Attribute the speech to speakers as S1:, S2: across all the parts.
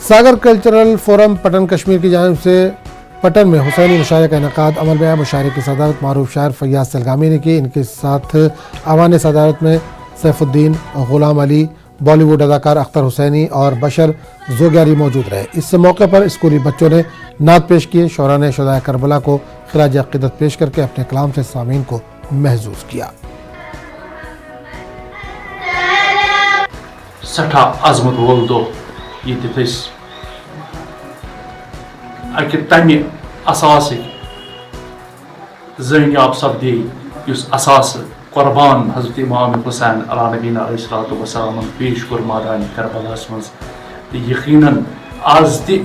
S1: सागर cultural forum Patan Kashmir की जानिब से पटन में हुसैनी मुशायरे का इनकाद अमल में आया। मुशायरे की सदारत मारूफ शायर फैयाज सलगामी ने की। इनके साथ आवान सदारत में सैफुद्दीन, गुलाम अली, बॉलीवुड अदाकार अख्तर हुसैनी और बशर जोग्यारी मौजूद रहे। इस मौके पर स्कूली बच्चों ने नात पेश किए। शोरा ने शुहदाए करबला को खिराज अक़ीदत पेश करके अपने कलाम से सामीन को महजूज किया।
S2: सठा अजमत वोल दो ये अकि तमि असास ज़नियाब सपदे युस असास कुर्बान हज़रत इमाम हुसैन अला नबीना अलैहिस्सलातु वस्सलाम पेश कोर मैदान करबलास मज यकीनन आज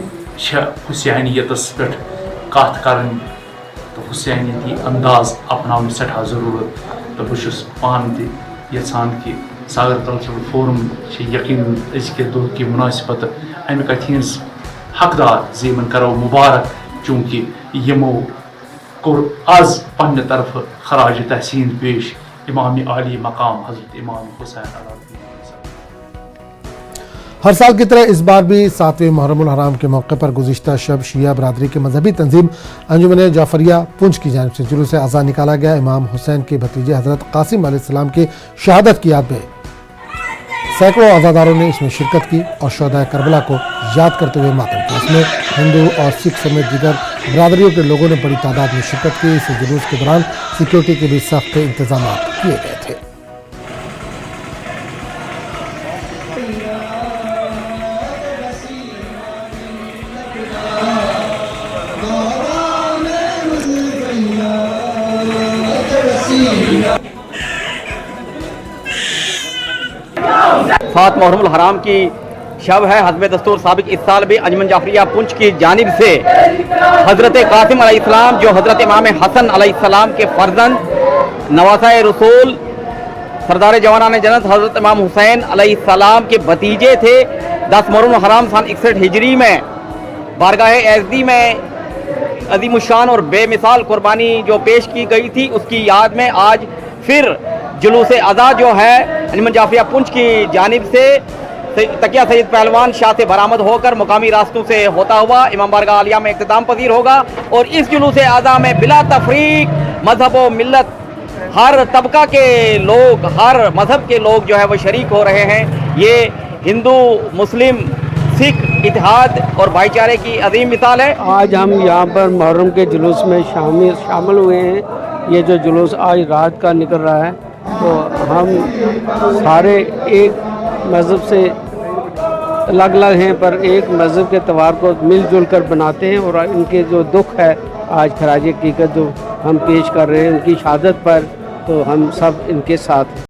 S2: हुसैनियतस पे कथ कर तो हुसैनियती अंदाज अपनाने सठा ज़रूरत तो बहुत पान यहान कि सागर कल्चरल फोरम यकीन अजके दौर की मुनासिबत अमिक अथ हकदार ज़मन करो मुबारक चूँकि यमो कोर आज पन्ने तरफ खराज तहसीन पेश इमाम आली मकाम हज़रत इमाम हुसैन।
S1: हर साल की तरह इस बार भी 7वें मुहर्रमुल हराम के मौके पर गुज़िश्ता शब शिया बरादरी की मजहबी तंजीम अंजुमन जाफरिया पुंछ की जानिब से जुलूस अज़ा निकाला गया। इमाम हुसैन के भतीजे हज़रत कासिम अलैहिस्सलाम की शहादत की याद में सैकड़ों अज़ादारों ने इसमें शिरकत की और शुहदाए करबला को याद करते हुए मातम किया। इसमें हिंदू और सिख समेत दीगर बरादरियों के लोगों ने बड़ी तादाद में शिरकत की। इस जुलूस के दौरान सिक्योरिटी के भी सख्त इंतजाम किए गए थे।
S3: सात मुहर्रमुल हराम की शब है। हस्ब दस्तूर साबिक इस साल भी अंजुमन जाफरिया पुंछ की जानिब से हज़रत कासिम अलैहिस्सलाम जो हज़रत इमाम हसन अलैहिस्सलाम के फर्जंद नवासाए रसूल सरदार जवानान जन्नत हज़रत इमाम हुसैन अलैहिस्सलाम के भतीजे थे। 10 मुहर्रम हराम सन 61 हिजरी में बारगाह एज़दी में अज़ीमुश्शान और बेमिसाल कुर्बानी जो पेश की गई थी उसकी याद में आज फिर जुलूस अज़ा जो है अंजुमन जाफरिया पुंछ की जानिब से तकिया सैयद पहलवान शाह से बरामद होकर मुकामी रास्तों से होता हुआ इमाम बारगाह आलिया में इख्तिताम पजीर होगा। और इस जुलूस अज़ा में बिला तफरीक मजहब व मिल्लत हर तबका के लोग, हर मजहब के लोग जो है वो शरीक हो रहे हैं। ये हिंदू, मुस्लिम, सिख इत्तेहाद और भाईचारे की अजीम मिसाल है।
S4: आज हम यहाँ पर मुहर्रम के जुलूस में शामिल हुए हैं। ये जो जुलूस आज रात का निकल रहा है तो हम सारे एक मज़हब से अलग अलग हैं पर एक मज़हब के त्यौहार को मिलजुल कर बनाते हैं। और इनके जो दुख है आज खराज हकीकत जो हम पेश कर रहे हैं उनकी शहादत पर, तो हम सब इनके साथ हैं।